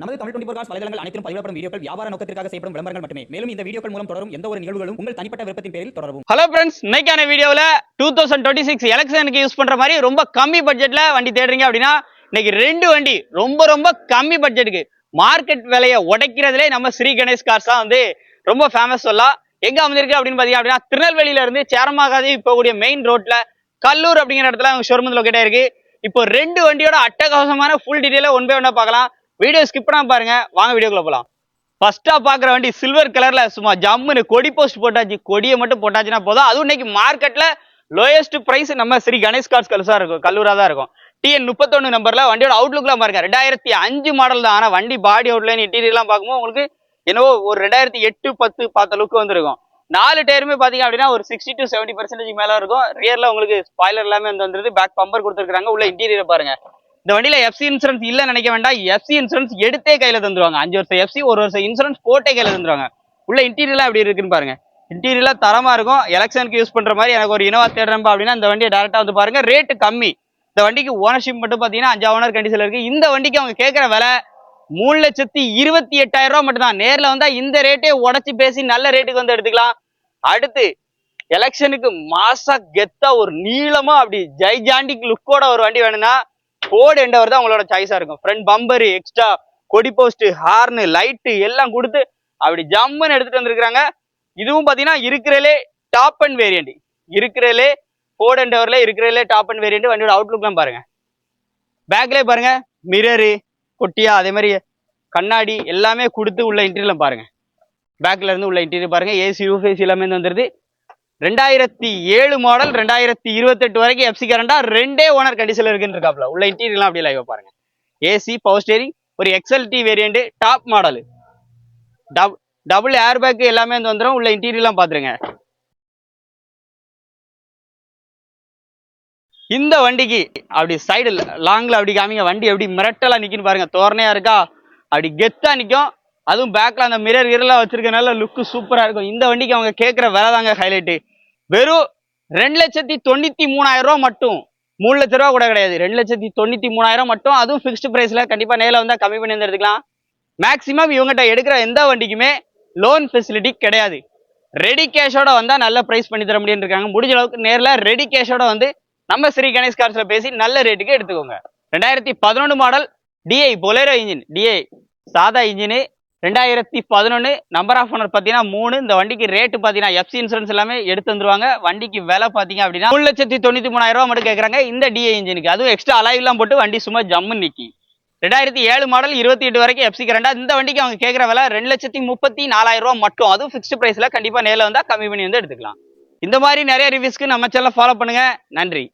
நமது தமிழ் 24 காஸ் வலைதளங்கள் அனைத்தும் பதிவிடப்படும் வீடியோக்கள் வியாபார நோக்கத்திற்காக செய்யப்படும் விளம்பரங்கள் மட்டுமே. மேலும் இந்த வீடியோக்கள் மூலம் தொடரும் எந்த ஒரு நிகழ்வுகளும் உங்கள் தனிப்பட்ட விருப்பத்தின் பேரில் தொடரவும். ஹலோ ஃப்ரெண்ட்ஸ், இன்னைக்கான வீடியோவில் 2026 எலெக்ஷனுக்கு யூஸ் பண்ற மாதிரி ரொம்ப கம்மி பட்ஜெட்ல வண்டி தேடுறீங்க அப்படின்னா இன்னைக்கு ரெண்டு வண்டி ரொம்ப கம்மி பட்ஜெட்டுக்கு மார்க்கெட் விலையை உடைக்கிறதுலே நம்ம ஸ்ரீ கணேஷ் கார்ஸ் தான் வந்து ரொம்ப ஃபேமஸ் சொல்லலாம். எங்க அமைந்திருக்கு அப்படின்னு பாத்தீங்க அப்படின்னா திருநெல்வேலியில இருந்து சேரமாகாதி போகக்கூடிய மெயின் ரோட்ல கல்லூர் அப்படிங்கிற இடத்துல ஷோரூம் லொகேட் ஆயிருக்கு. இப்போ ரெண்டு வண்டியோட அட்டகாசமான ஃபுல் டீடைல ஒன் பை ஒன்னா பார்க்கலாம். வீடியோ ஸ்கிப் பண்ணாம பாருங்க. வாங்க வீடியோக்குள்ள போலாம். ஃபர்ஸ்டா பாக்குற வண்டி சில்வர் கலர்ல சும்மா ஜம்முன்னு கொடி போஸ்ட் போட்டாச்சு. கொடியை மட்டும் போட்டாச்சுன்னா போதும். அதுவும் இன்னைக்கு மார்க்கெட்ல லோயஸ்ட் பிரைஸ் நம்ம ஸ்ரீ கணேஷ் கார்ஸ் கல்லூரா தான் இருக்கும். TN 31 நம்பர்ல வண்டியோட அவுட்லுக்லாம் பாருங்க. 2005 மாடல் தான். ஆனா வண்டி பாடி அவுட்லைன் இன்டீரியர் எல்லாம் பார்க்கும்போது உங்களுக்கு என்னவோ ஒரு 2008-10 பார்த்த லுக் வந்துருக்கும். 4 டயருமே பாத்தீங்க அப்படின்னா ஒரு 60 to 70% மேல இருக்கும். ரியர்ல உங்களுக்கு ஸ்பாய்லர் எல்லாமே வந்துருது. பேக் பம்பர் கொடுத்துருக்காங்க. உள்ள இன்டீரியர் பாருங்க. இந்த வண்டியில FC இன்சூரன்ஸ் இல்ல நினைக்க வேண்டாம். FC இன்சூரன்ஸ் எடுத்தே கையில தந்துருவாங்க. 5 வருஷம் FC, 1 வருஷம் இன்சூரன்ஸ் போட்டே கையில தந்துருவாங்க. உள்ள இன்டீரியர்லாம் எப்படி இருக்குன்னு பாருங்க. இன்டீரியர்லாம் தரமா இருக்கும். எலெக்ஷனுக்கு யூஸ் பண்ற மாதிரி எனக்கு ஒரு இனோவா தேடுறப்பா அப்படின்னா இந்த வண்டியை டேரக்டா வந்து பாருங்க. ரேட்டு கம்மி. இந்த வண்டிக்கு ஓனர்ஷிப் மட்டும் பாத்தீங்கன்னா 5 ஓனர் கண்டிஷன்ல இருக்கு. இந்த வண்டிக்கு அவங்க கேட்கிற விலை 3,28,000 ரூபாய் மட்டும் தான். நேர்ல வந்தா இந்த ரேட்டே உடச்சு பேசி நல்ல ரேட்டுக்கு வந்து எடுத்துக்கலாம். அடுத்து எலெக்ஷனுக்கு மாசா கெத்தா ஒரு நீளமா அப்படி ஜைஜாண்டிக் லுக்கோட ஒரு வண்டி வேணும்னா ஃபோர்டு எண்டவர் தான் உங்களோட சாய்ஸா இருக்கும். ஃப்ரண்ட் பம்பர், எக்ஸ்ட்ரா கொடி போஸ்ட், ஹார்னு, லைட்டு எல்லாம் கொடுத்து அப்படி ஜம்முன்னு எடுத்துட்டு வந்திருக்காங்க. இதுவும் பாத்தீங்கன்னா இருக்கிறதுலே டாப் அண்ட் வேரியண்ட். இருக்கிறதுலே ஃபோர்டு எண்டவர்ல இருக்கிறதுலே டாப் அண்ட் வேரியண்ட். வண்டியோட அவுட்லுக்லாம் பாருங்க. பேக்லேயே பாருங்க மிரரு கொட்டியா, அதே மாதிரி கண்ணாடி எல்லாமே கொடுத்து உள்ள இன்டீரியர் பாருங்க. பேக்ல இருந்து உள்ள இன்டீரியர் பாருங்க. ஏசி யூஃபேசி எல்லாமே வந்துருது. 2007 மாடல் 2028 வரைக்கும் FC கரண்டா ரெண்டே ஓனர் கண்டிஷன்ல இருக்குன்னு இருக்காப்ல. உள்ள இன்டீரியர்லாம் அப்படியே லைவா பாருங்க. ஏசி, பவர் ஸ்டேரிங், ஒரு XLT variant, top model, double air bag எல்லாமே வந்துடும். உள்ள இன்டீரியர்லாம் பாத்துருங்க. இந்த வண்டிக்கு அப்படி சைடு லாங்ல அப்படி காமிங்க. வண்டி எப்படி மிரட்டலா நிக்குன்னு பாருங்க. தோரணையா இருக்கா, அப்படி கெத்தா நிக்கும். அதுவும் பேக்ல அந்த மிரர் கிரலாம் வச்சிருக்கனால லுக்கு சூப்பரா இருக்கும். இந்த வண்டிக்கு அவங்க கேட்கிற விலை தாங்க ஹைலைட். வெறும் 2,93,000 ரூபாய் மட்டும். 3 லட்ச ரூபா கூட கிடையாது. 2,93,000 மட்டும். அதுவும் பிக்ஸ்டு பிரைஸ்ல. கண்டிப்பா நேரில் வந்தா கம்மி பண்ணி வந்து எடுத்துக்கலாம். மேக்சிமம் இவங்ககிட்ட எடுக்கிற எந்த வண்டிக்குமே லோன் ஃபெசிலிட்டி கிடையாது. ரெடி கேஷோட வந்தா நல்ல பிரைஸ் பண்ணி தர முடியும் இருக்காங்க. முடிஞ்ச அளவுக்கு நேரில் ரெடி கேஷோட வந்து நம்ம ஸ்ரீ கணேஷ் கார்ஸ்ல பேசி நல்ல ரேட்டுக்கு எடுத்துக்கோங்க. 2011 model DI Bolero engine. DI சாதா இன்ஜின். 2011 நம்பர் ஆஃப் ஓனர் பாத்தீங்கன்னா 3. இந்த வண்டிக்கு ரேட்டு பாத்தீங்கன்னா FC இன்சூரன்ஸ் எல்லாமே எடுத்து வந்துருவாங்க. வண்டிக்கு விலை பாத்தீங்க அப்படின்னா 3,93,000 ரூபாய் மட்டும் கேட்கறாங்க இந்த DI இன்ஜினுக்கு. அதுவும் எக்ஸ்ட்ரா அலாய் எல்லாம் போட்டு வண்டி சும்மா ஜம்மு நிக்கி. 2007 மாடல் 28 வரைக்கும் FC கரண்டா. இந்த வண்டிக்கு அவங்க கேட்கிற விலை 2,34,000 ரூபாய் மட்டும். அதுவும் பிக்ஸ்டு பிரைஸ்ல. கண்டிப்பா நேரில் வந்தா கம்மி பண்ணி வந்து எடுத்துக்கலாம். இந்த மாதிரி நிறைய ரிவ்யூஸ்க்கு நம்ம சேனலை ஃபாலோ பண்ணுங்க. நன்றி.